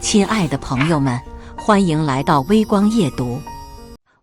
亲爱的朋友们，欢迎来到微光夜读。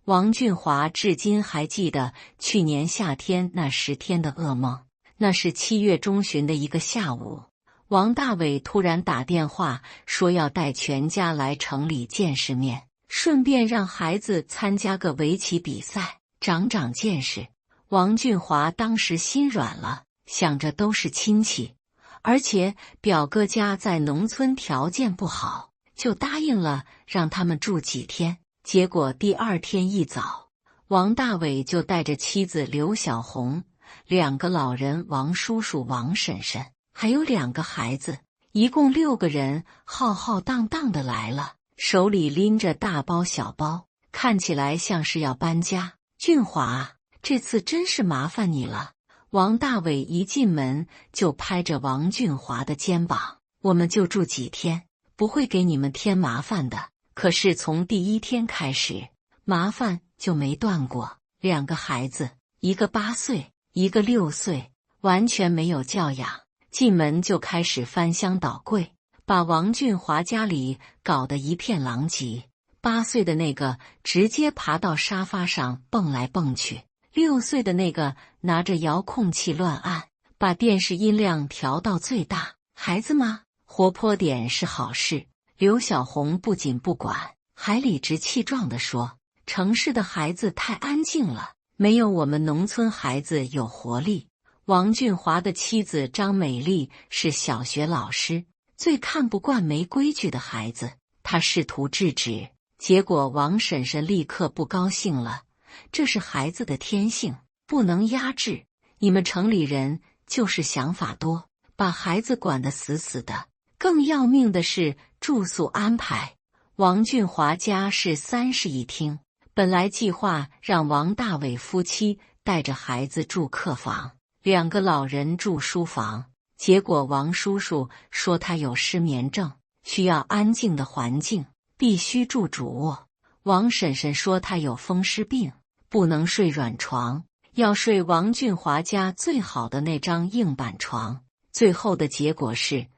王俊华至今还记得去年夏天那10天的噩梦。那是7月中旬的一个下午，王大伟突然打电话说要带全家来城里见世面，顺便让孩子参加个围棋比赛，长长见识。王俊华当时心软了，想着都是亲戚，而且表哥家在农村条件不好，就答应了让他们住几天。结果第2天一早，王大伟就带着妻子刘小红、2个老人王叔叔、王婶婶，还有2个孩子，一共6个人，浩浩荡荡的来了，手里拎着大包小包，看起来像是要搬家。俊华，这次真是麻烦你了。王大伟一进门就拍着王俊华的肩膀，我们就住几天，不会给你们添麻烦的。可是从第1天开始，麻烦就没断过。2个孩子，一个8岁，一个6岁，完全没有教养，进门就开始翻箱倒柜，把王俊华家里搞得一片狼藉。8岁的那个直接爬到沙发上蹦来蹦去，6岁的那个拿着遥控器乱按，把电视音量调到最大。孩子嘛，活泼点是好事。刘小红不仅不管，还理直气壮地说，城市的孩子太安静了，没有我们农村孩子有活力。王俊华的妻子张美丽是小学老师，最看不惯没规矩的孩子，她试图制止，结果王婶婶立刻不高兴了，这是孩子的天性，不能压制。你们城里人就是想法多，把孩子管得死死的。更要命的是住宿安排。王俊华家是3室1厅，本来计划让王大伟夫妻带着孩子住客房，2个老人住书房，结果王叔叔说他有失眠症，需要安静的环境，必须住主卧。王婶婶说他有风湿病，不能睡软床，要睡王俊华家最好的那张硬板床。最后的结果是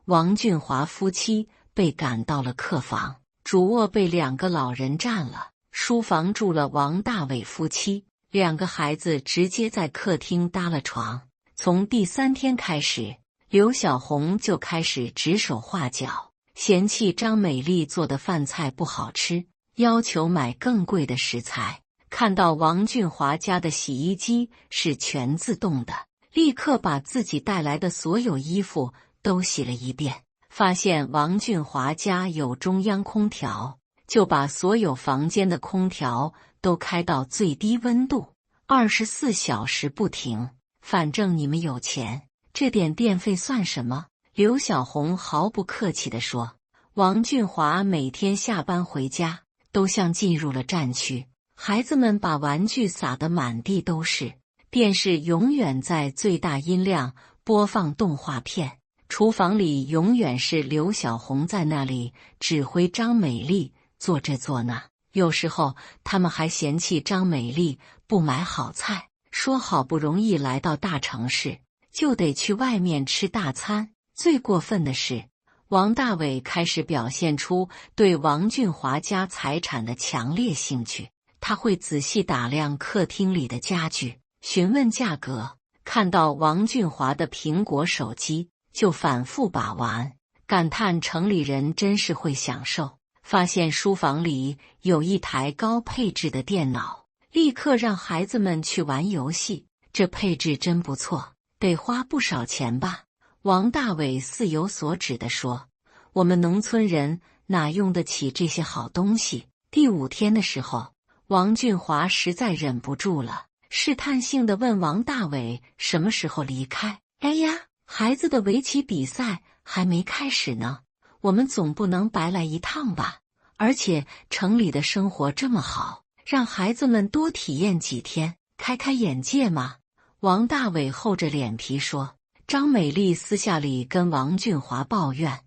王俊华夫妻被赶到了客房，主卧被2个老人占了，书房住了王大伟夫妻，2个孩子直接在客厅搭了床。从第3天开始，刘小红就开始指手画脚，嫌弃张美丽做的饭菜不好吃，要求买更贵的食材。看到王俊华家的洗衣机是全自动的，立刻把自己带来的所有衣服都洗了一遍，发现王俊华家有中央空调，就把所有房间的空调都开到最低温度，24小时不停。反正你们有钱，这点电费算什么？刘小红毫不客气地说。王俊华每天下班回家都像进入了战区，孩子们把玩具撒得满地都是，电视永远在最大音量播放动画片，厨房里永远是刘小红在那里指挥张美丽做这做那，有时候他们还嫌弃张美丽不买好菜，说好不容易来到大城市，就得去外面吃大餐。最过分的是，王大伟开始表现出对王俊华家财产的强烈兴趣，他会仔细打量客厅里的家具，询问价格，看到王俊华的苹果手机就反复把玩，感叹城里人真是会享受。发现书房里有一台高配置的电脑，立刻让孩子们去玩游戏，这配置真不错，得花不少钱吧？王大伟似有所指地说，我们农村人哪用得起这些好东西？第5天的时候，王俊华实在忍不住了，试探性地问王大伟什么时候离开。哎呀，孩子的围棋比赛还没开始呢，我们总不能白来一趟吧？而且城里的生活这么好，让孩子们多体验几天，开开眼界嘛。王大伟厚着脸皮说。张美丽私下里跟王俊华抱怨，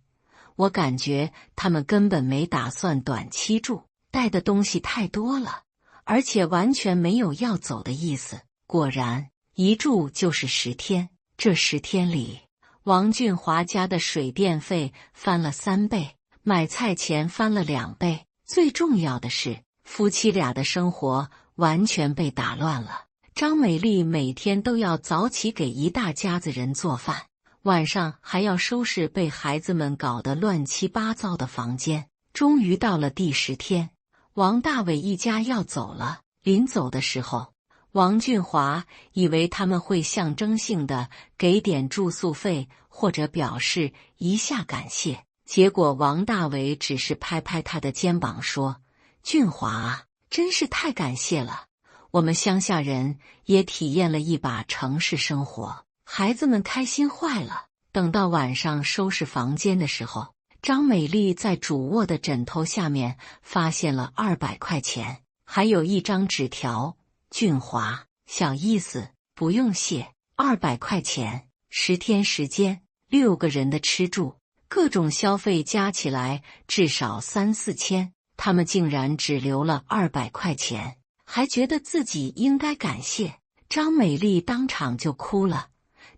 我感觉他们根本没打算短期住，带的东西太多了，而且完全没有要走的意思。果然，一住就是10天。这10天里，王俊华家的水电费翻了3倍，买菜钱翻了2倍。最重要的是，夫妻俩的生活完全被打乱了。张美丽每天都要早起给一大家子人做饭，晚上还要收拾被孩子们搞得乱七八糟的房间。终于到了第10天，王大伟一家要走了。临走的时候，王俊华以为他们会象征性的给点住宿费或者表示一下感谢，结果王大伟只是拍拍他的肩膀说：“俊华啊，真是太感谢了，我们乡下人也体验了一把城市生活。”孩子们开心坏了。等到晚上收拾房间的时候，张美丽在主卧的枕头下面发现了200块钱，还有一张纸条：“俊华，小意思，不用谢。200块钱，10天时间，6个人的吃住，各种消费加起来至少3、4千，他们竟然只留了200块钱，还觉得自己应该感谢。”张美丽当场就哭了，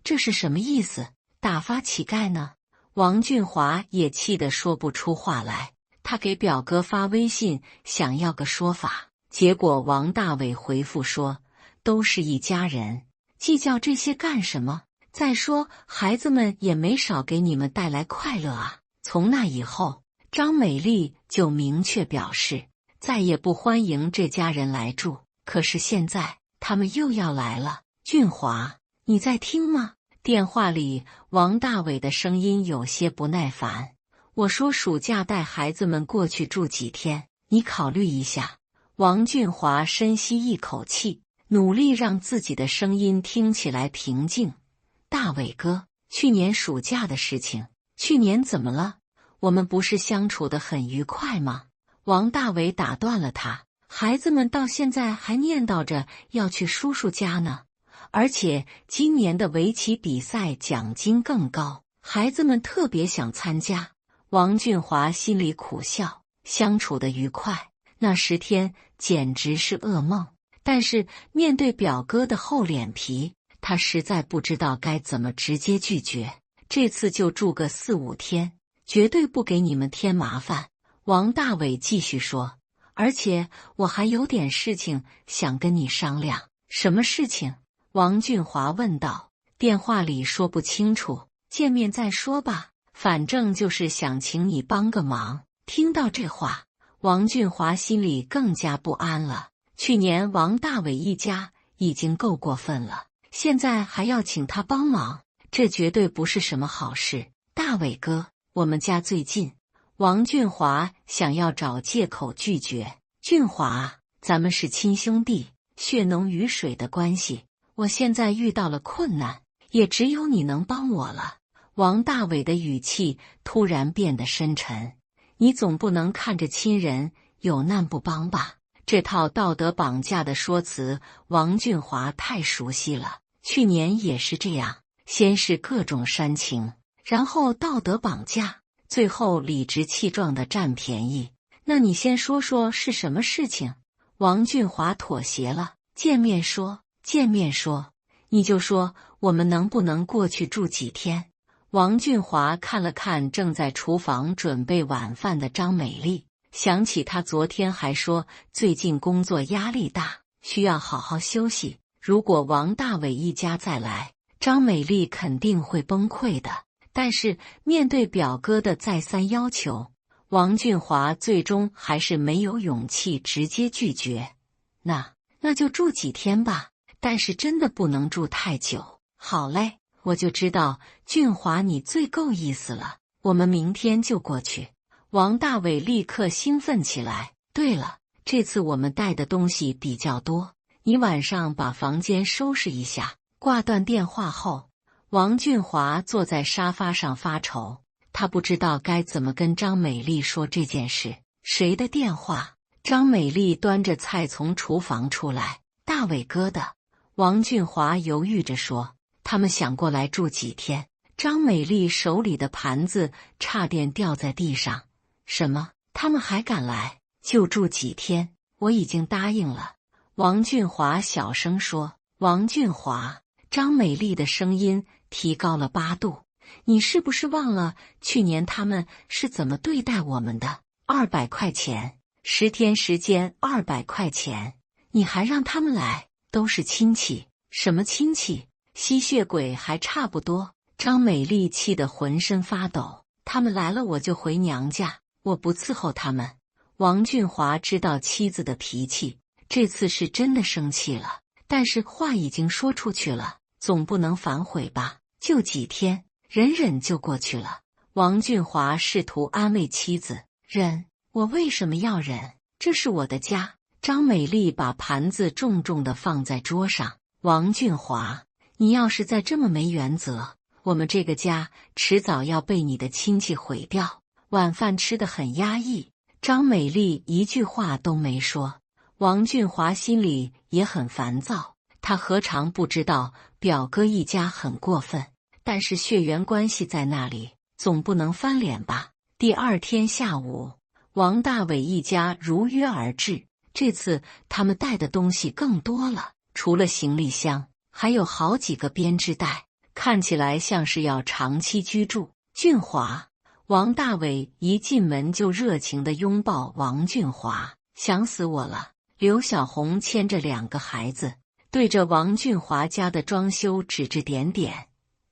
这是什么意思？打发乞丐呢？王俊华也气得说不出话来，他给表哥发微信想要个说法，结果王大伟回复说：“都是一家人，计较这些干什么？再说孩子们也没少给你们带来快乐啊。”从那以后，张美丽就明确表示再也不欢迎这家人来住。可是现在他们又要来了。俊华，你在听吗？电话里，王大伟的声音有些不耐烦。我说暑假带孩子们过去住几天，你考虑一下。王俊华深吸一口气，努力让自己的声音听起来平静。大伟哥，去年暑假的事情，去年怎么了？我们不是相处得很愉快吗？王大伟打断了他，孩子们到现在还念叨着要去叔叔家呢。而且今年的围棋比赛奖金更高，孩子们特别想参加。王俊华心里苦笑，相处得愉快，那10天简直是噩梦。但是面对表哥的厚脸皮，他实在不知道该怎么直接拒绝。这次就住个4、5天，绝对不给你们添麻烦。王大伟继续说，而且我还有点事情想跟你商量。什么事情？王俊华问道。电话里说不清楚，见面再说吧，反正就是想请你帮个忙。听到这话，王俊华心里更加不安了。去年王大伟一家已经够过分了，现在还要请他帮忙，这绝对不是什么好事。大伟哥，我们家最近……王俊华想要找借口拒绝。俊华，咱们是亲兄弟，血浓于水的关系，我现在遇到了困难，也只有你能帮我了。王大伟的语气突然变得深沉。你总不能看着亲人有难不帮吧？这套道德绑架的说辞，王俊华太熟悉了。去年也是这样，先是各种煽情，然后道德绑架，最后理直气壮地占便宜。那你先说说是什么事情？王俊华妥协了。见面说，你就说我们能不能过去住几天？王俊华看了看正在厨房准备晚饭的张美丽，想起她昨天还说最近工作压力大，需要好好休息。如果王大伟一家再来，张美丽肯定会崩溃的。但是面对表哥的再三要求，王俊华最终还是没有勇气直接拒绝。那就住几天吧，但是真的不能住太久。好嘞，我就知道，俊华你最够意思了，我们明天就过去。王大伟立刻兴奋起来。对了，这次我们带的东西比较多，你晚上把房间收拾一下。挂断电话后，王俊华坐在沙发上发愁，他不知道该怎么跟张美丽说这件事。谁的电话？张美丽端着菜从厨房出来。大伟哥的。王俊华犹豫着说，他们想过来住几天。张美丽手里的盘子差点掉在地上。什么？他们还敢来？就住几天？我已经答应了。王俊华小声说。王俊华，张美丽的声音提高了8度。你是不是忘了去年他们是怎么对待我们的？200块钱，10天时间200块钱，你还让他们来？都是亲戚，什么亲戚？吸血鬼还差不多。张美丽气得浑身发抖。他们来了我就回娘家，我不伺候他们。王俊华知道妻子的脾气，这次是真的生气了，但是话已经说出去了，总不能反悔吧？就几天，忍忍就过去了。王俊华试图安慰妻子：“忍，我为什么要忍？这是我的家。”张美丽把盘子重重地放在桌上。王俊华，你要是再这么没原则，我们这个家迟早要被你的亲戚毁掉。晚饭吃得很压抑，张美丽一句话都没说。王俊华心里也很烦躁，他何尝不知道表哥一家很过分，但是血缘关系在那里，总不能翻脸吧。第二天下午，王大伟一家如约而至。这次他们带的东西更多了，除了行李箱，还有好几个编织袋，看起来像是要长期居住。俊华，王大伟一进门就热情地拥抱王俊华，想死我了。刘小红牵着2个孩子，对着王俊华家的装修指指点点。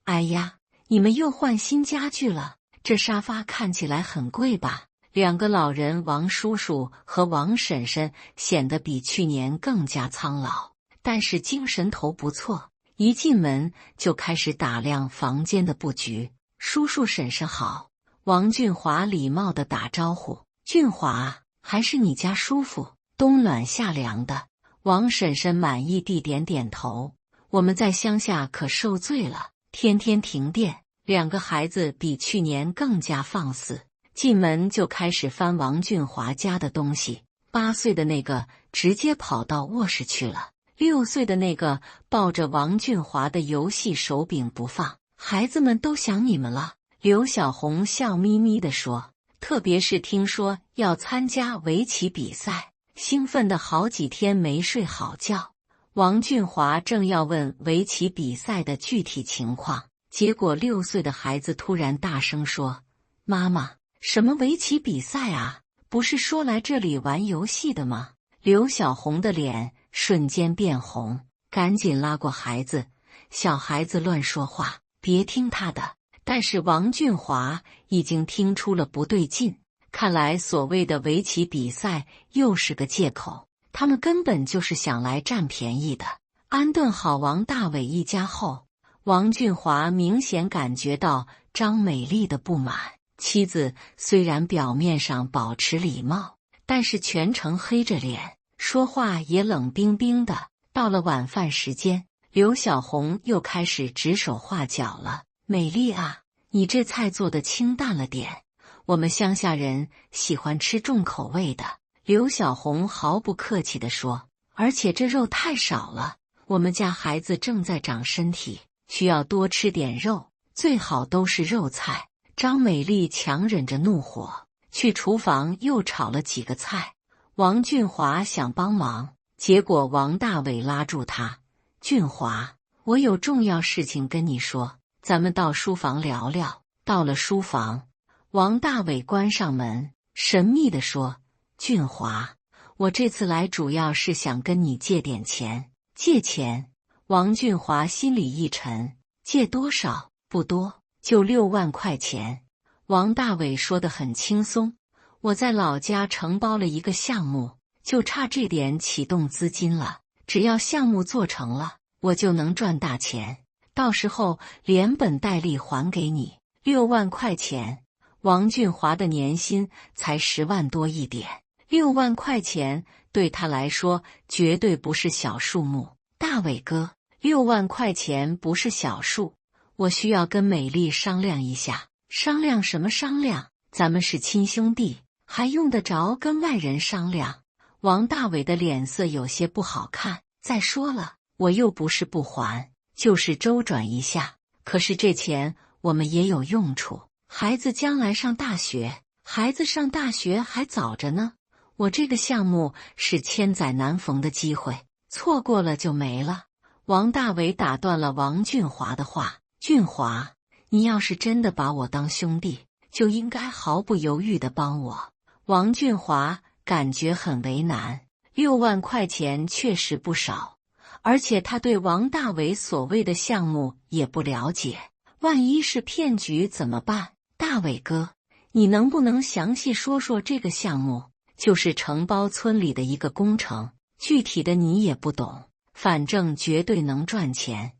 哎呀，你们又换新家具了，这沙发看起来很贵吧？2个老人王叔叔和王婶婶显得比去年更加苍老，但是精神头不错。一进门就开始打量房间的布局。叔叔婶婶好。王俊华礼貌地打招呼。俊华，还是你家舒服，冬暖夏凉的。王婶婶满意地点点头。我们在乡下可受罪了，天天停电，2个孩子比去年更加放肆。进门就开始翻王俊华家的东西，8岁的那个直接跑到卧室去了，6岁的那个抱着王俊华的游戏手柄不放。孩子们都想你们了，刘小红笑眯眯地说，特别是听说要参加围棋比赛，兴奋的好几天没睡好觉。王俊华正要问围棋比赛的具体情况，结果6岁的孩子突然大声说，妈妈，什么围棋比赛啊？不是说来这里玩游戏的吗？刘小红的脸瞬间变红，赶紧拉过孩子，小孩子乱说话，别听他的。但是王俊华已经听出了不对劲，看来所谓的围棋比赛又是个借口，他们根本就是想来占便宜的。安顿好王大伟一家后，王俊华明显感觉到张美丽的不满。妻子虽然表面上保持礼貌，但是全程黑着脸，说话也冷冰冰的。到了晚饭时间，刘小红又开始指手画脚了。美丽啊，你这菜做的清淡了点，我们乡下人喜欢吃重口味的。刘小红毫不客气地说，而且这肉太少了，我们家孩子正在长身体，需要多吃点肉，最好都是肉菜。张美丽强忍着怒火，去厨房又炒了几个菜。王俊华想帮忙，结果王大伟拉住他。俊华，我有重要事情跟你说，咱们到书房聊聊。到了书房，王大伟关上门，神秘地说，俊华，我这次来主要是想跟你借点钱。借钱？王俊华心里一沉，借多少？不多，就6万块钱。王大伟说得很轻松，我在老家承包了一个项目，就差这点启动资金了，只要项目做成了，我就能赚大钱，到时候连本带利还给你。6万块钱，王俊华的年薪才10万多一点，6万块钱对他来说绝对不是小数目。大伟哥，6万块钱不是小数，我需要跟美丽商量一下。商量什么商量？咱们是亲兄弟，还用得着跟外人商量？王大伟的脸色有些不好看。再说了，我又不是不还，就是周转一下。可是这钱我们也有用处，孩子将来上大学，孩子上大学还早着呢。我这个项目是千载难逢的机会，错过了就没了。王大伟打断了王俊华的话。俊华，你要是真的把我当兄弟，就应该毫不犹豫地帮我。王俊华感觉很为难，6万块钱确实不少，而且他对王大伟所谓的项目也不了解，万一是骗局怎么办？大伟哥，你能不能详细说说这个项目？就是承包村里的一个工程，具体的你也不懂，反正绝对能赚钱，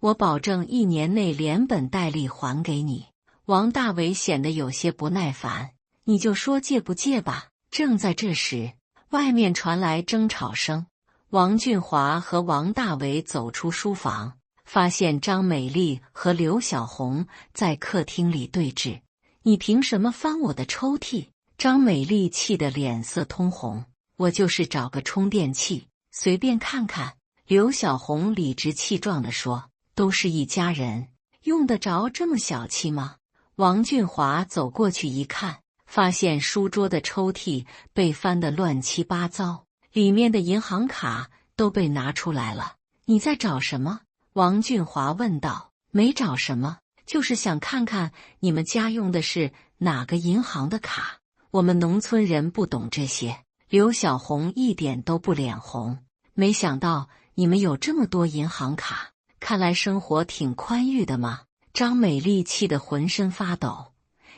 我保证1年内连本带利还给你。王大伟显得有些不耐烦，你就说借不借吧。正在这时，外面传来争吵声，王俊华和王大伟走出书房，发现张美丽和刘小红在客厅里对峙。你凭什么翻我的抽屉？张美丽气得脸色通红，我就是找个充电器，随便看看。刘小红理直气壮地说，都是一家人，用得着这么小气吗？王俊华走过去一看，发现书桌的抽屉被翻得乱七八糟，里面的银行卡都被拿出来了。你在找什么？王俊华问道。没找什么，就是想看看你们家用的是哪个银行的卡，我们农村人不懂这些。刘小红一点都不脸红，没想到你们有这么多银行卡，看来生活挺宽裕的嘛。张美丽气得浑身发抖，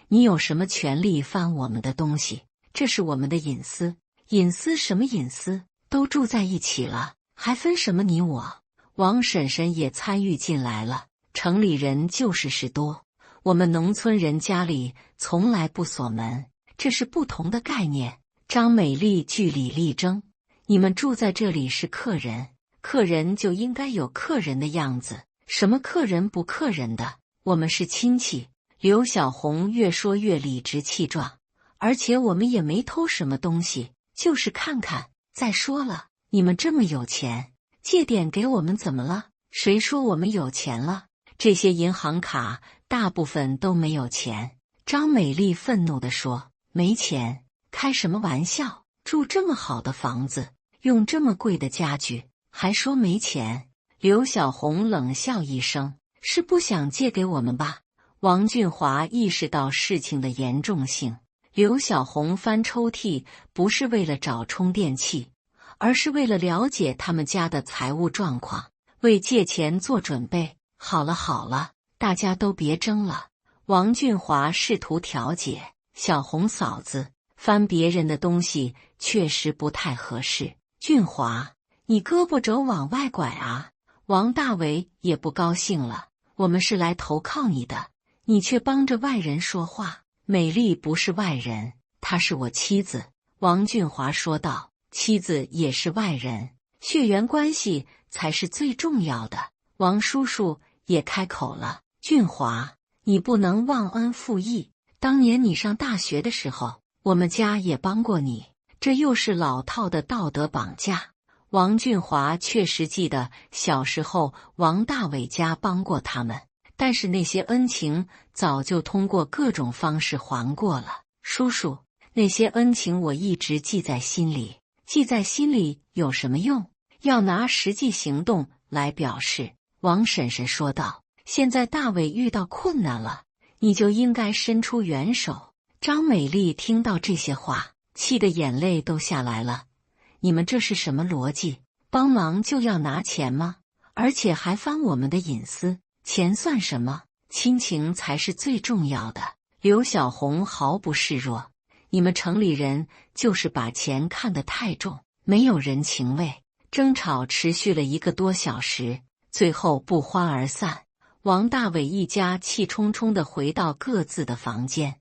你有什么权利翻我们的东西？这是我们的隐私。隐私什么隐私？都住在一起了，还分什么你我？王婶婶也参与进来了，城里人就是事多，我们农村人家里从来不锁门，这是不同的概念。张美丽据理力争，你们住在这里是客人，客人就应该有客人的样子，什么客人不客人的，我们是亲戚。刘小红越说越理直气壮，而且我们也没偷什么东西，就是看看。再说了，你们这么有钱，借点给我们怎么了？谁说我们有钱了？这些银行卡大部分都没有钱。张美丽愤怒地说，没钱？开什么玩笑，住这么好的房子，用这么贵的家具，还说没钱？刘小红冷笑一声，是不想借给我们吧？王俊华意识到事情的严重性，刘小红翻抽屉不是为了找充电器，而是为了了解他们家的财务状况，为借钱做准备。好了好了，大家都别争了。王俊华试图调解，小红嫂子，翻别人的东西确实不太合适。俊华，你胳膊肘往外拐啊！王大伟也不高兴了，我们是来投靠你的，你却帮着外人说话。美丽不是外人，她是我妻子。王俊华说道，妻子也是外人，血缘关系才是最重要的。王叔叔也开口了，俊华，你不能忘恩负义，当年你上大学的时候，我们家也帮过你，这又是老套的道德绑架。王俊华确实记得小时候王大伟家帮过他们，但是那些恩情早就通过各种方式还过了。叔叔，那些恩情我一直记在心里，记在心里有什么用？要拿实际行动来表示。王婶婶说道，现在大伟遇到困难了，你就应该伸出援手。张美丽听到这些话，气得眼泪都下来了。你们这是什么逻辑？帮忙就要拿钱吗？而且还翻我们的隐私，钱算什么？亲情才是最重要的。刘小红毫不示弱，你们城里人就是把钱看得太重，没有人情味。争吵持续了1个多小时，最后不欢而散。王大伟一家气冲冲地回到各自的房间，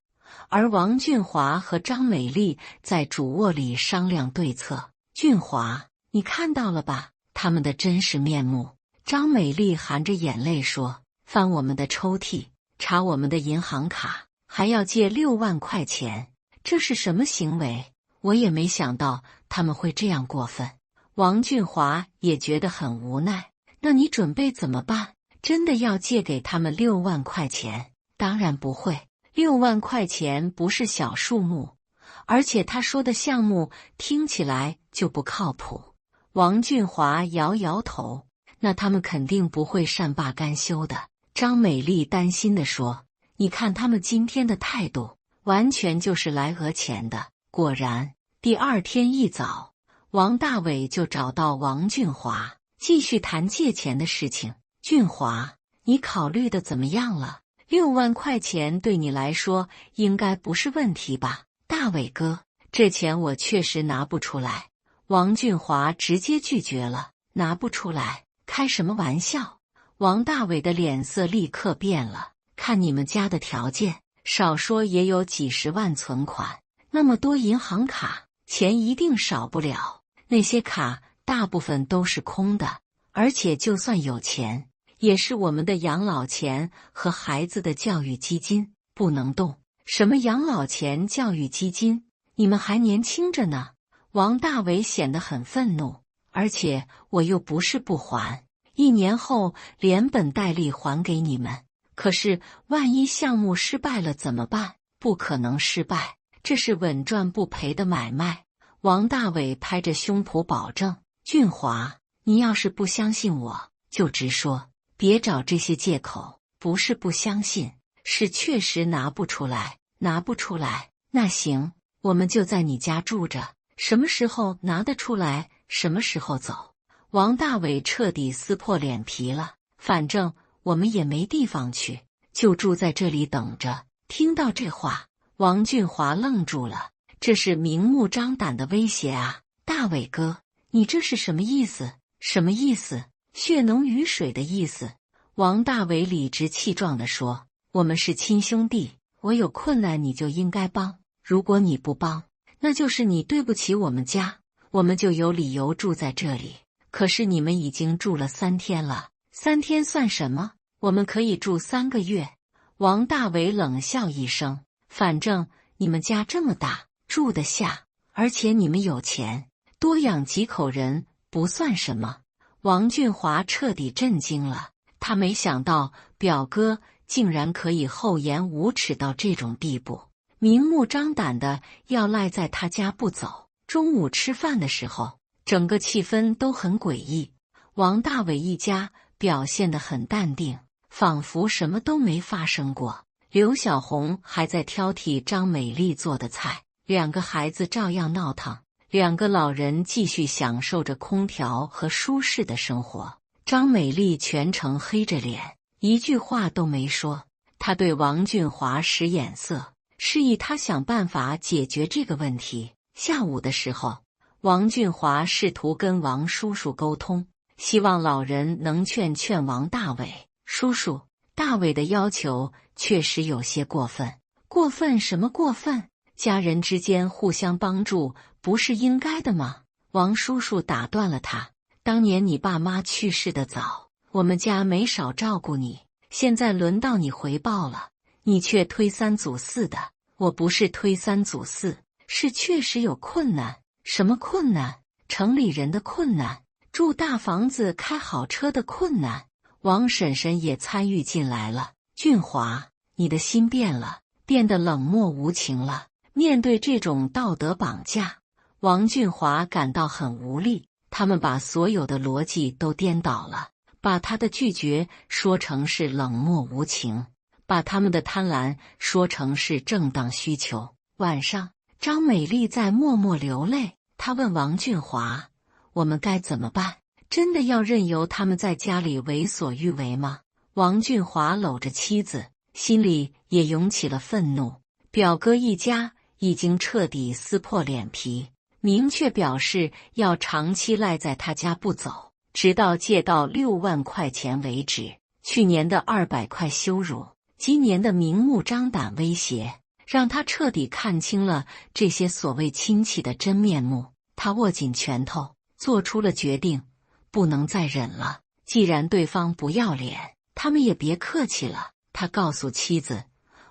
而王俊华和张美丽在主卧里商量对策。俊华，你看到了吧，他们的真实面目。张美丽含着眼泪说，翻我们的抽屉，查我们的银行卡，还要借6万块钱，这是什么行为？我也没想到他们会这样过分。王俊华也觉得很无奈，那你准备怎么办？真的要借给他们6万块钱？当然不会，6万块钱不是小数目，而且他说的项目听起来就不靠谱。王俊华摇摇头，那他们肯定不会善罢甘休的。张美丽担心地说：“你看他们今天的态度，完全就是来讹钱的。”果然，第二天一早，王大伟就找到王俊华，继续谈借钱的事情。俊华，你考虑的怎么样了？6万块钱对你来说应该不是问题吧？大伟哥，这钱我确实拿不出来。王俊华直接拒绝了。拿不出来？开什么玩笑？王大伟的脸色立刻变了。看你们家的条件，少说也有几十万存款，那么多银行卡，钱一定少不了。那些卡大部分都是空的，而且就算有钱，也是我们的养老钱和孩子的教育基金，不能动。什么养老钱、教育基金？你们还年轻着呢。王大伟显得很愤怒，而且我又不是不还，1年后连本带利还给你们。可是万一项目失败了怎么办？不可能失败，这是稳赚不赔的买卖。王大伟拍着胸脯保证：“俊华，你要是不相信我，就直说，别找这些借口。不是不相信，是确实拿不出来。拿不出来，那行，我们就在你家住着，什么时候拿得出来，什么时候走。”王大伟彻底撕破脸皮了，反正我们也没地方去，就住在这里等着。听到这话，王俊华愣住了，这是明目张胆的威胁啊！大伟哥，你这是什么意思？什么意思？血浓于水的意思。王大伟理直气壮地说：“我们是亲兄弟，我有困难你就应该帮，如果你不帮，那就是你对不起我们家，我们就有理由住在这里。可是你们已经住了3天了，3天算什么？我们可以住3个月。”王大伟冷笑一声：“反正你们家这么大，住得下，而且你们有钱，多养几口人不算什么。”王俊华彻底震惊了，他没想到表哥竟然可以厚颜无耻到这种地步，明目张胆的要赖在他家不走。中午吃饭的时候，整个气氛都很诡异。王大伟一家表现得很淡定，仿佛什么都没发生过。刘小红还在挑剔张美丽做的菜，2个孩子照样闹腾，2个老人继续享受着空调和舒适的生活。张美丽全程黑着脸，一句话都没说。她对王俊华使眼色，示意他想办法解决这个问题。下午的时候，王俊华试图跟王叔叔沟通，希望老人能劝劝王大伟。叔叔，大伟的要求确实有些过分。过分什么过分？家人之间互相帮助，不是应该的吗？王叔叔打断了他：“当年你爸妈去世的早，我们家没少照顾你，现在轮到你回报了，你却推3阻4的。我不是推3阻4，是确实有困难。什么困难？城里人的困难，住大房子、开好车的困难。”王婶婶也参与进来了：“俊华，你的心变了，变得冷漠无情了。面对这种道德绑架，王俊华感到很无力。他们把所有的逻辑都颠倒了，把他的拒绝说成是冷漠无情，把他们的贪婪说成是正当需求。晚上，张美丽在默默流泪。她问王俊华：“我们该怎么办？真的要任由他们在家里为所欲为吗？”王俊华搂着妻子，心里也涌起了愤怒。表哥一家已经彻底撕破脸皮，明确表示要长期赖在他家不走，直到借到6万块钱为止。去年的200块羞辱，今年的明目张胆威胁，让他彻底看清了这些所谓亲戚的真面目。他握紧拳头，做出了决定，不能再忍了。既然对方不要脸，他们也别客气了。他告诉妻子：“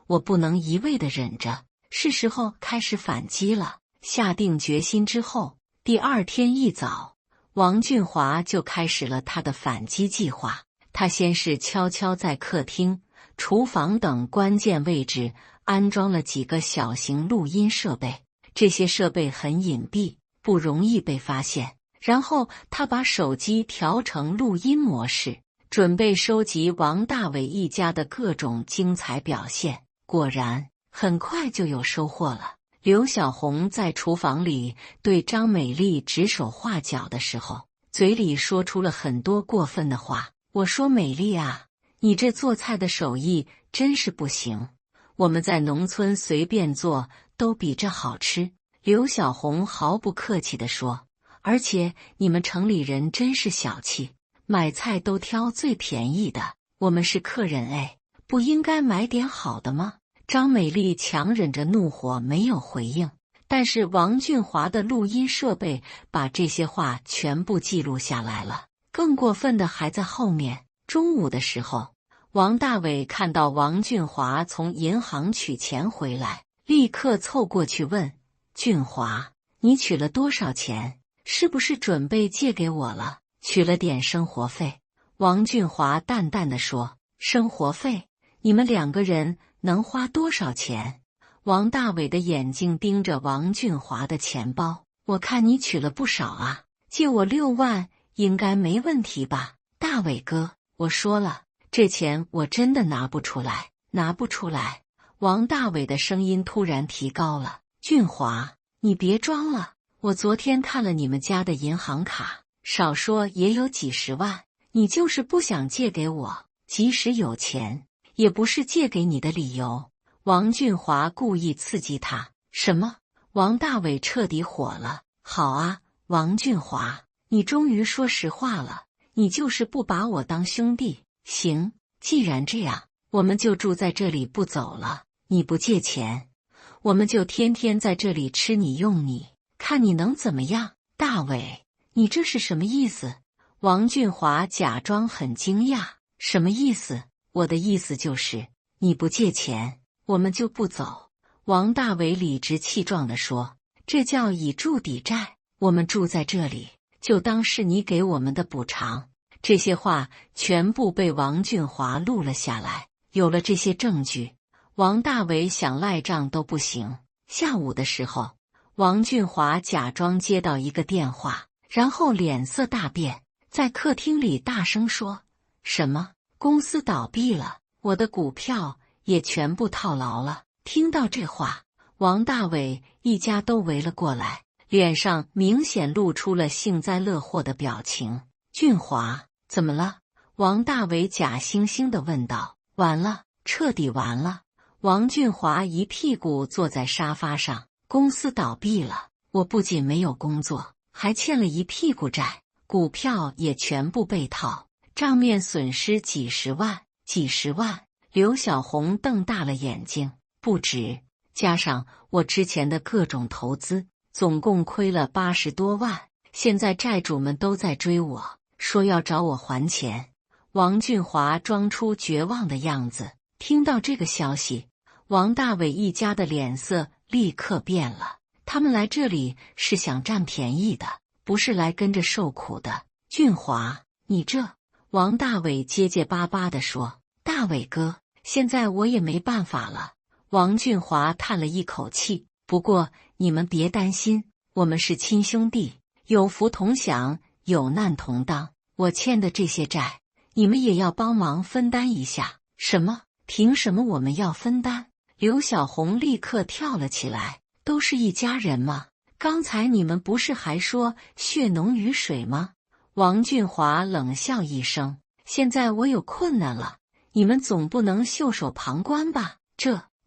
我不能一味地忍着，是时候开始反击了。”下定决心之后，第2天一早，王俊华就开始了他的反击计划。他先是悄悄在客厅、厨房等关键位置安装了几个小型录音设备，这些设备很隐蔽，不容易被发现。然后他把手机调成录音模式，准备收集王大伟一家的各种精彩表现。果然，很快就有收获了。刘小红在厨房里对张美丽指手画脚的时候，嘴里说出了很多过分的话。我说美丽啊，你这做菜的手艺真是不行，我们在农村随便做都比这好吃。刘小红毫不客气地说，而且你们城里人真是小气，买菜都挑最便宜的，我们是客人哎，不应该买点好的吗？张美丽强忍着怒火没有回应，但是王俊华的录音设备把这些话全部记录下来了。更过分的还在后面。中午的时候，王大伟看到王俊华从银行取钱回来，立刻凑过去问：俊华，你取了多少钱？是不是准备借给我了？取了点生活费。王俊华淡淡地说：生活费？你们2个人能花多少钱？王大伟的眼睛盯着王俊华的钱包，我看你取了不少啊，借我6万应该没问题吧？大伟哥，我说了，这钱我真的拿不出来，拿不出来。王大伟的声音突然提高了，俊华，你别装了，我昨天看了你们家的银行卡，少说也有几十万，你就是不想借给我，即使有钱也不是借给你的理由。王俊华故意刺激他。什么？王大伟彻底火了。好啊，王俊华，你终于说实话了，你就是不把我当兄弟。行，既然这样，我们就住在这里不走了。你不借钱，我们就天天在这里吃你用你，看你能怎么样？大伟，你这是什么意思？王俊华假装很惊讶。什么意思？我的意思就是，你不借钱，我们就不走。王大伟理直气壮地说，这叫以住抵债，我们住在这里，就当是你给我们的补偿。这些话全部被王俊华录了下来。有了这些证据，王大伟想赖账都不行。下午的时候，王俊华假装接到一个电话，然后脸色大变，在客厅里大声说：什么？公司倒闭了，我的股票也全部套牢了。听到这话，王大伟一家都围了过来，脸上明显露出了幸灾乐祸的表情。俊华，怎么了？王大伟假惺惺地问道。完了，彻底完了。王俊华一屁股坐在沙发上。公司倒闭了，我不仅没有工作，还欠了一屁股债，股票也全部被套，账面损失几十万。几十万？刘小红瞪大了眼睛。不止，加上我之前的各种投资，总共亏了80多万，现在债主们都在追我，说要找我还钱。王俊华装出绝望的样子。听到这个消息，王大伟一家的脸色立刻变了。他们来这里是想占便宜的，不是来跟着受苦的。俊华，你这……王大伟结结巴巴地说。大伟哥，现在我也没办法了。王俊华叹了一口气。不过你们别担心，我们是亲兄弟，有福同享，有难同当。我欠的这些债，你们也要帮忙分担一下。什么？凭什么我们要分担？刘小红立刻跳了起来。都是一家人嘛，刚才你们不是还说血浓于水吗？王俊华冷笑一声。现在我有困难了，你们总不能袖手旁观吧？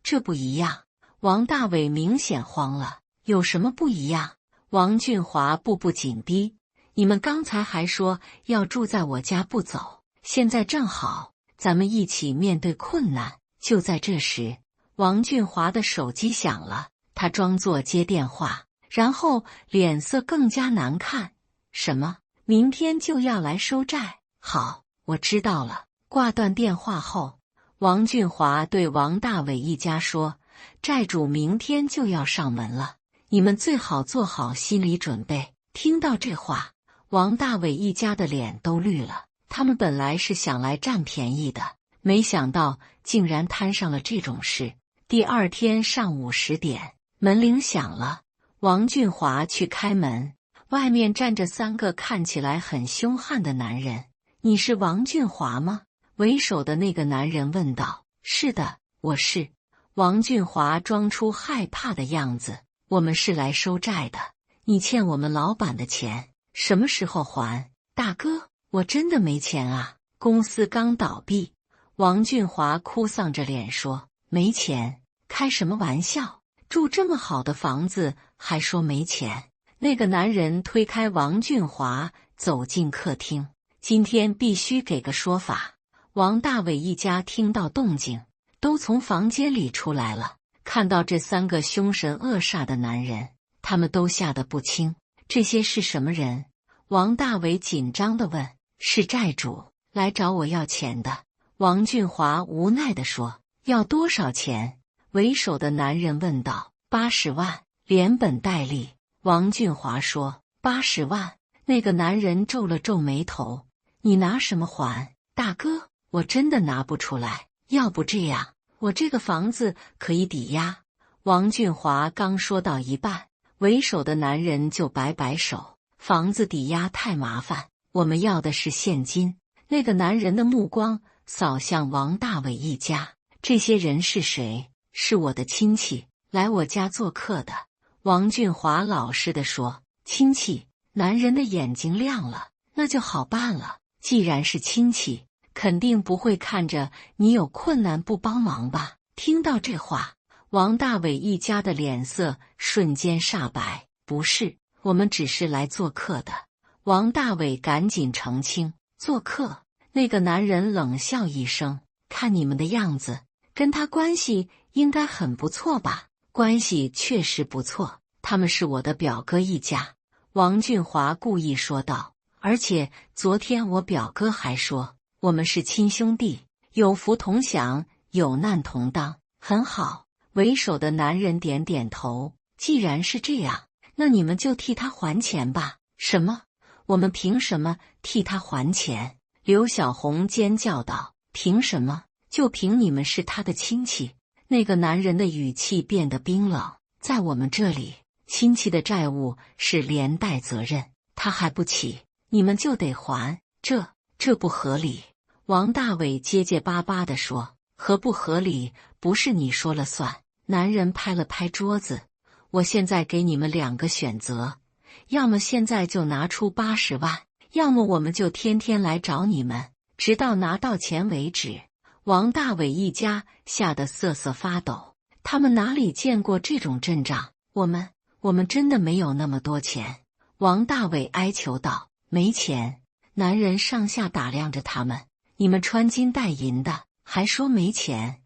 这不一样。王大伟明显慌了。有什么不一样？王俊华步步紧逼。你们刚才还说要住在我家不走，现在正好，咱们一起面对困难。就在这时，王俊华的手机响了，他装作接电话，然后脸色更加难看。什么？明天就要来收债？好，我知道了。挂断电话后，王俊华对王大伟一家说，债主明天就要上门了，你们最好做好心理准备。听到这话，王大伟一家的脸都绿了。他们本来是想来占便宜的，没想到竟然摊上了这种事。第二天上午10点，门铃响了。王俊华去开门，外面站着3个看起来很凶悍的男人。你是王俊华吗？为首的那个男人问道。是的，我是。王俊华装出害怕的样子。我们是来收债的，你欠我们老板的钱，什么时候还？大哥，我真的没钱啊，公司刚倒闭。王俊华哭丧着脸说，没钱？开什么玩笑，住这么好的房子还说没钱。那个男人推开王俊华走进客厅，今天必须给个说法。王大伟一家听到动静，都从房间里出来了，看到这三个凶神恶煞的男人，他们都吓得不轻。这些是什么人？王大伟紧张地问。是债主，来找我要钱的。王俊华无奈地说。要多少钱？为首的男人问道。80万，连本带利。王俊华说。80万。那个男人皱了皱眉头。你拿什么还？大哥，我真的拿不出来。要不这样，我这个房子可以抵押。王俊华刚说到一半，为首的男人就摆摆手。房子抵押太麻烦，我们要的是现金。那个男人的目光扫向王大伟一家。这些人是谁？是我的亲戚，来我家做客的。王俊华老实地说。亲戚？男人的眼睛亮了。那就好办了，既然是亲戚，肯定不会看着你有困难不帮忙吧。听到这话，王大伟一家的脸色瞬间煞白。不是，我们只是来做客的。王大伟赶紧澄清。做客？那个男人冷笑一声。看你们的样子，跟他关系应该很不错吧？关系确实不错，他们是我的表哥一家。王俊华故意说道。而且昨天我表哥还说，我们是亲兄弟，有福同享，有难同当。很好。为首的男人点点头。既然是这样，那你们就替他还钱吧。什么？我们凭什么替他还钱？刘小红尖叫道。凭什么？就凭你们是他的亲戚。那个男人的语气变得冰冷。在我们这里，亲戚的债务是连带责任，他还不起，你们就得还。这不合理。王大伟结结巴巴地说。合不合理不是你说了算。男人拍了拍桌子。我现在给你们2个选择，要么现在就拿出80万，要么我们就天天来找你们，直到拿到钱为止。王大伟一家吓得瑟瑟发抖，他们哪里见过这种阵仗？我们真的没有那么多钱。王大伟哀求道。没钱？男人上下打量着他们。你们穿金戴银的，还说没钱？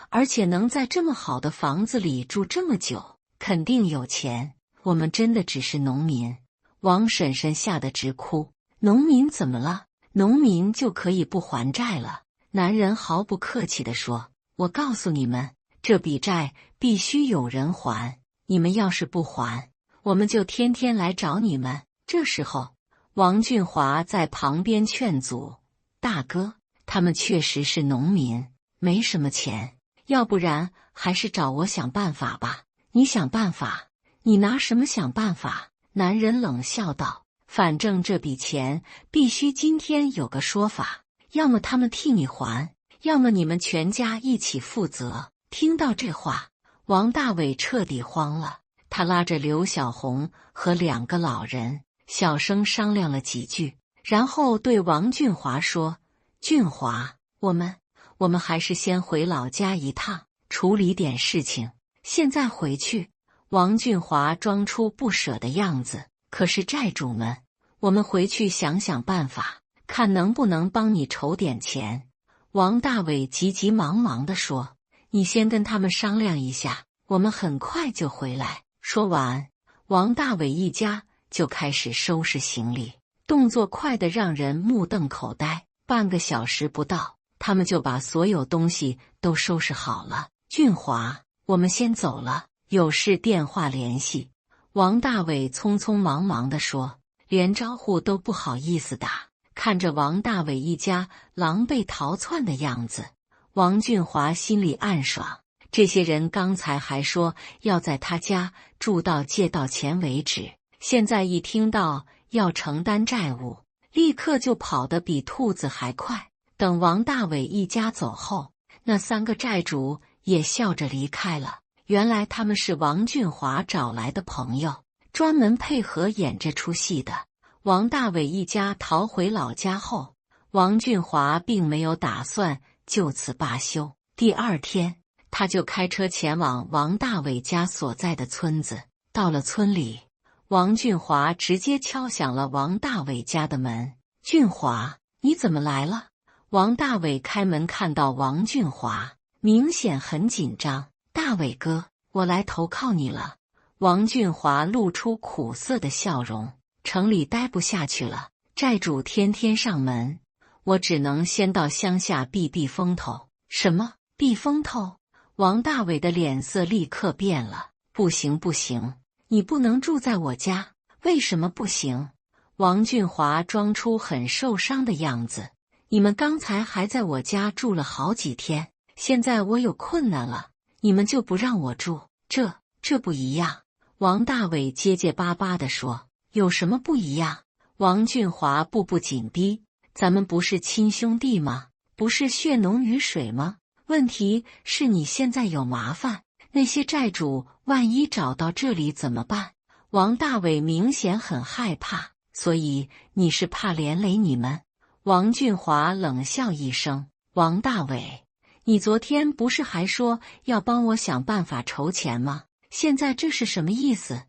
而且能在这么好的房子里住这么久，肯定有钱。我们真的只是农民。王婶婶吓得直哭。农民怎么了？农民就可以不还债了？男人毫不客气地说。我告诉你们，这笔债必须有人还，你们要是不还，我们就天天来找你们。这时候，王俊华在旁边劝阻。大哥，他们确实是农民，没什么钱，要不然还是找我想办法吧。你想办法？你拿什么想办法？男人冷笑道。反正这笔钱必须今天有个说法，要么他们替你还，要么你们全家一起负责。听到这话，王大伟彻底慌了。他拉着刘小红和2个老人，小声商量了几句，然后对王俊华说。俊华，我们还是先回老家一趟，处理点事情。现在回去？王俊华装出不舍的样子。可是债主们，我们回去想想办法，看能不能帮你筹点钱。王大伟急急忙忙地说。你先跟他们商量一下，我们很快就回来。说完，王大伟一家就开始收拾行李，动作快得让人目瞪口呆。半个小时不到，他们就把所有东西都收拾好了。俊华，我们先走了，有事电话联系。王大伟匆匆忙忙地说，连招呼都不好意思打。看着王大伟一家狼狈逃窜的样子，王俊华心里暗爽。这些人刚才还说要在他家住到借到钱为止，现在一听到要承担债务，立刻就跑得比兔子还快。等王大伟一家走后，那3个债主也笑着离开了。原来他们是王俊华找来的朋友，专门配合演这出戏的。王大伟一家逃回老家后，王俊华并没有打算就此罢休。第2天，他就开车前往王大伟家所在的村子。到了村里，王俊华直接敲响了王大伟家的门。俊华，你怎么来了？王大伟开门看到王俊华，明显很紧张。大伟哥，我来投靠你了。王俊华露出苦涩的笑容。城里待不下去了，债主天天上门，我只能先到乡下避避风头。什么？避风头？王大伟的脸色立刻变了。不行不行，你不能住在我家。为什么不行？王俊华装出很受伤的样子。你们刚才还在我家住了好几天，现在我有困难了，你们就不让我住？这不一样。王大伟结结巴巴地说。有什么不一样？王俊华步步紧逼。咱们不是亲兄弟吗？不是血浓于水吗？问题是你现在有麻烦，那些债主万一找到这里怎么办？王大伟明显很害怕。所以你是怕连累你们？王俊华冷笑一声。王大伟，你昨天不是还说要帮我想办法筹钱吗？现在这是什么意思？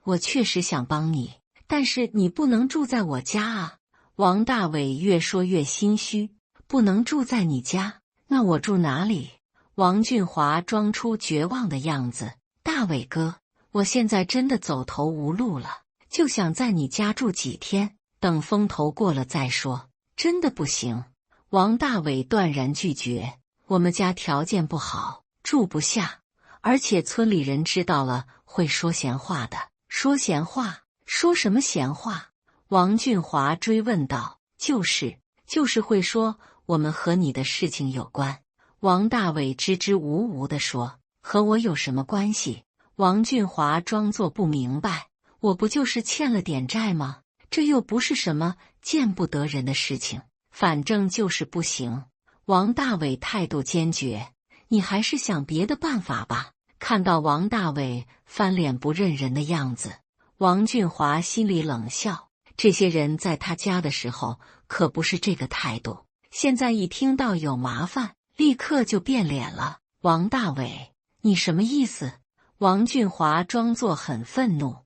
我确实想帮你，但是你不能住在我家啊！王大伟越说越心虚。不能住在你家，那我住哪里？王俊华装出绝望的样子。大伟哥，我现在真的走投无路了，就想在你家住几天，等风头过了再说。真的不行。王大伟断然拒绝。我们家条件不好，住不下，而且村里人知道了会说闲话的。说闲话？说什么闲话？王俊华追问道。就是会说我们和你的事情有关。王大伟支支吾吾地说。和我有什么关系？王俊华装作不明白。我不就是欠了点债吗？这又不是什么见不得人的事情，反正就是不行。王大伟态度坚决。你还是想别的办法吧。看到王大伟翻脸不认人的样子，王俊华心里冷笑。这些人在他家的时候可不是这个态度，现在一听到有麻烦，立刻就变脸了。王大伟，你什么意思？王俊华装作很愤怒。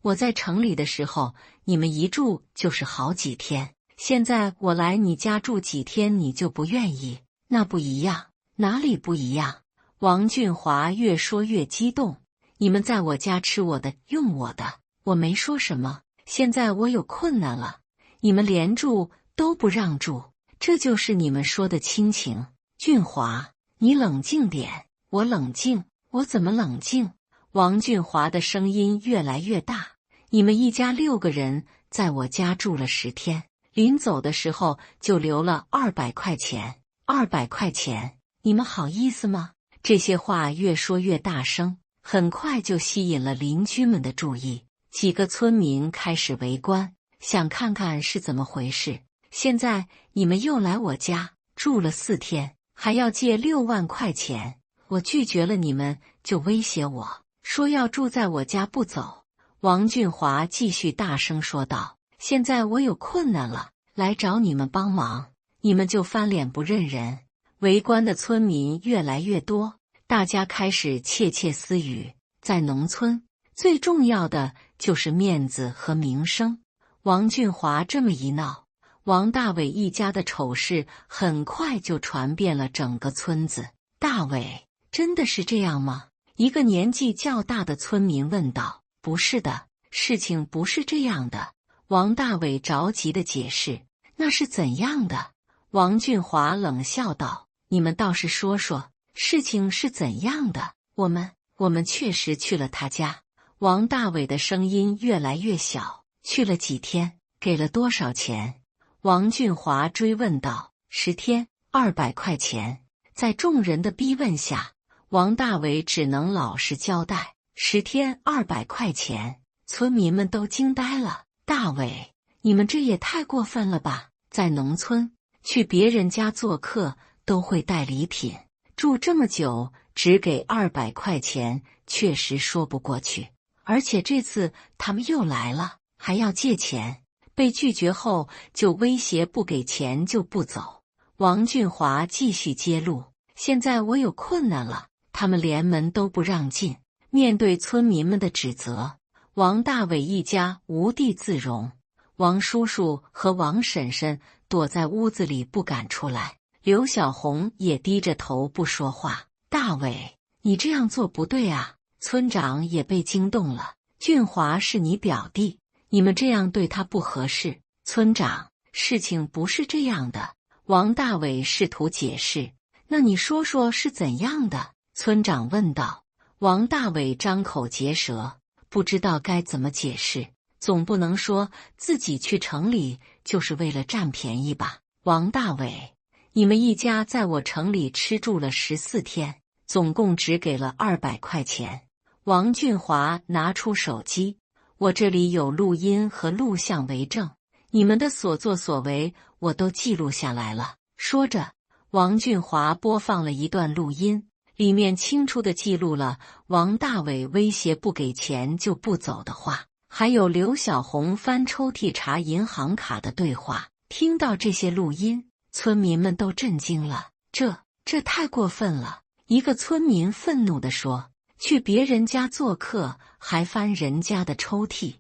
我在城里的时候，你们一住就是好几天，现在我来你家住几天你就不愿意，那不一样。哪里不一样？王俊华越说越激动。你们在我家吃我的用我的，我没说什么。现在我有困难了，你们连住都不让住，这就是你们说的亲情。俊华，你冷静点。我冷静？我怎么冷静？王俊华的声音越来越大。你们一家6个人在我家住了10天，临走的时候就留了200块钱。200块钱，你们好意思吗？这些话越说越大声，很快就吸引了邻居们的注意。几个村民开始围观，想看看是怎么回事。现在你们又来我家住了4天，还要借6万块钱。我拒绝了你们，就威胁我说要住在我家不走。王俊华继续大声说道。现在我有困难了，来找你们帮忙，你们就翻脸不认人。围观的村民越来越多，大家开始窃窃私语。在农村，最重要的就是面子和名声。王俊华这么一闹，王大伟一家的丑事很快就传遍了整个村子。大伟，真的是这样吗？一个年纪较大的村民问道。不是的，事情不是这样的。王大伟着急地解释。那是怎样的？王俊华冷笑道。你们倒是说说，事情是怎样的？我们确实去了他家。王大伟的声音越来越小。去了几天？给了多少钱？王俊华追问道。10天，200块钱。在众人的逼问下，王大伟只能老实交代。10天200块钱，村民们都惊呆了。大伟，你们这也太过分了吧！在农村，去别人家做客都会带礼品，住这么久只给200块钱，确实说不过去。而且这次他们又来了，还要借钱，被拒绝后就威胁不给钱就不走。王俊华继续揭露，现在我有困难了，他们连门都不让进。面对村民们的指责，王大伟一家无地自容。王叔叔和王婶婶躲在屋子里不敢出来，刘小红也低着头不说话。大伟，你这样做不对啊！村长也被惊动了。俊华是你表弟，你们这样对他不合适。村长，事情不是这样的。王大伟试图解释。那你说说是怎样的？村长问道。王大伟张口结舌，不知道该怎么解释。总不能说自己去城里就是为了占便宜吧？王大伟，你们一家在我城里吃住了14天，总共只给了200块钱。王俊华拿出手机，我这里有录音和录像为证，你们的所作所为我都记录下来了。说着，王俊华播放了一段录音，里面清楚地记录了王大伟威胁不给钱就不走的话，还有刘小红翻抽屉查银行卡的对话。听到这些录音，村民们都震惊了。这太过分了！一个村民愤怒地说，去别人家做客还翻人家的抽屉，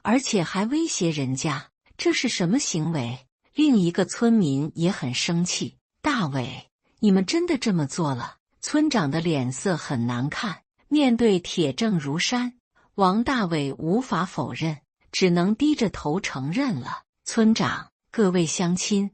而且还威胁人家，这是什么行为？另一个村民也很生气，大伟，你们真的这么做了？村长的脸色很难看，面对铁证如山，王大伟无法否认，只能低着头承认了。村长，各位乡亲，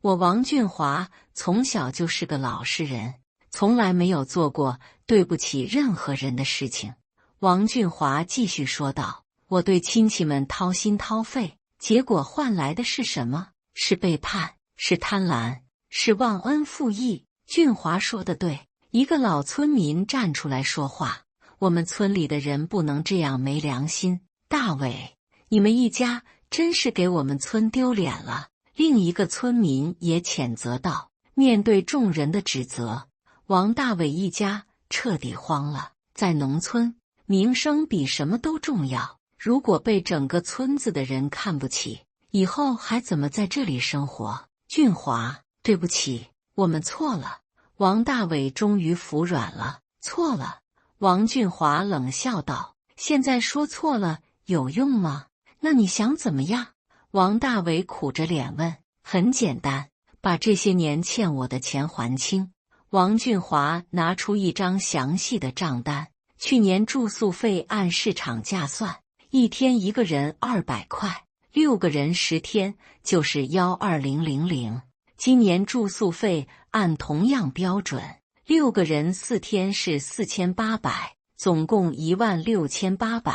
我王俊华从小就是个老实人，从来没有做过对不起任何人的事情。王俊华继续说道，我对亲戚们掏心掏肺，结果换来的是什么？是背叛，是贪婪，是忘恩负义。俊华说的对，一个老村民站出来说话，我们村里的人不能这样没良心。大伟，你们一家真是给我们村丢脸了。另一个村民也谴责道。面对众人的指责，王大伟一家彻底慌了。在农村，名声比什么都重要，如果被整个村子的人看不起，以后还怎么在这里生活？俊华，对不起，我们错了。王大伟终于服软了。错了？王俊华冷笑道，现在说错了有用吗？那你想怎么样？王大伟苦着脸问。很简单，把这些年欠我的钱还清。王俊华拿出一张详细的账单，去年住宿费按市场价算，一天一个人200块，6个人10天就是12000。今年住宿费按同样标准，6个人4天是4800，总共16800。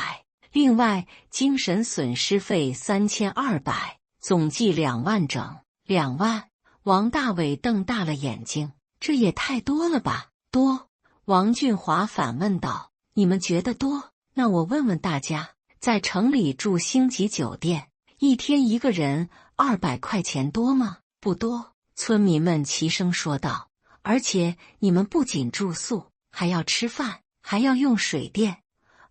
另外，精神损失费3200，总计2万整。2万？王大伟瞪大了眼睛，这也太多了吧？多？王俊华反问道。你们觉得多？那我问问大家，在城里住星级酒店，一天一个人200块钱多吗？不多。村民们齐声说道。而且你们不仅住宿，还要吃饭，还要用水电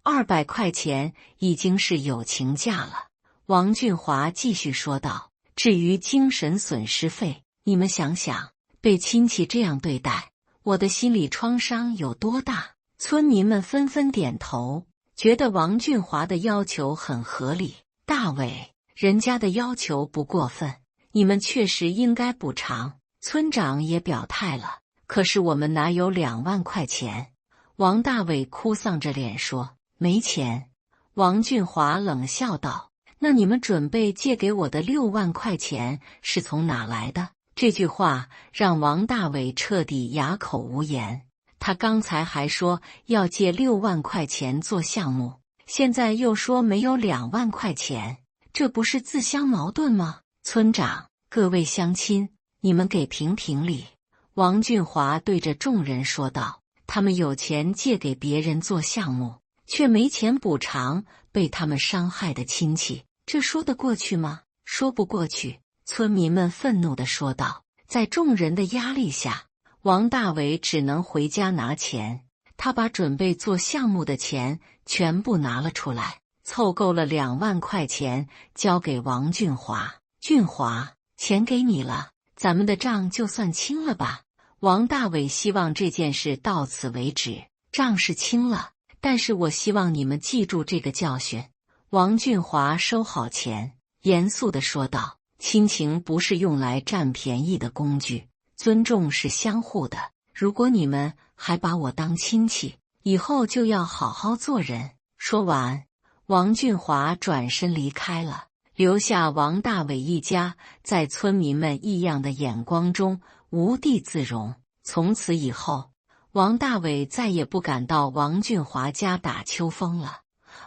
，200块钱已经是友情价了。王俊华继续说道。至于精神损失费，你们想想，被亲戚这样对待，我的心理创伤有多大？村民们纷纷点头，觉得王俊华的要求很合理。大伟，人家的要求不过分，你们确实应该补偿。村长也表态了，可是我们哪有2万块钱？王大伟哭丧着脸说，没钱。王俊华冷笑道，那你们准备借给我的6万块钱是从哪来的？这句话让王大伟彻底哑口无言。他刚才还说要借6万块钱做项目，现在又说没有2万块钱，这不是自相矛盾吗？村长，各位乡亲，你们给评评理。王俊华对着众人说道，他们有钱借给别人做项目，却没钱补偿被他们伤害的亲戚，这说得过去吗？说不过去。村民们愤怒地说道。在众人的压力下，王大伟只能回家拿钱。他把准备做项目的钱全部拿了出来，凑够了2万块钱，交给王俊华。俊华，钱给你了，咱们的账就算清了吧。王大伟希望这件事到此为止，账是清了，但是我希望你们记住这个教训。王俊华收好钱，严肃地说道：亲情不是用来占便宜的工具，尊重是相互的。如果你们还把我当亲戚，以后就要好好做人。说完，王俊华转身离开了，留下王大伟一家在村民们异样的眼光中无地自容。从此以后，王大伟再也不敢到王俊华家打秋风了。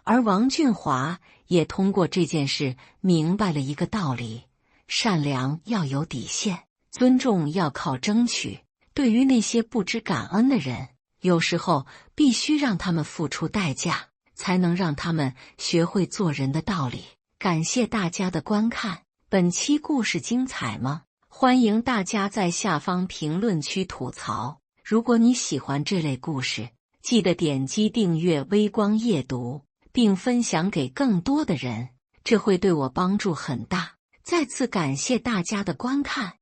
而王俊华也通过这件事明白了一个道理：善良要有底线，尊重要靠争取。对于那些不知感恩的人，有时候必须让他们付出代价，才能让他们学会做人的道理。感谢大家的观看，本期故事精彩吗？欢迎大家在下方评论区吐槽。如果你喜欢这类故事，记得点击订阅微光夜读，并分享给更多的人，这会对我帮助很大。再次感谢大家的观看。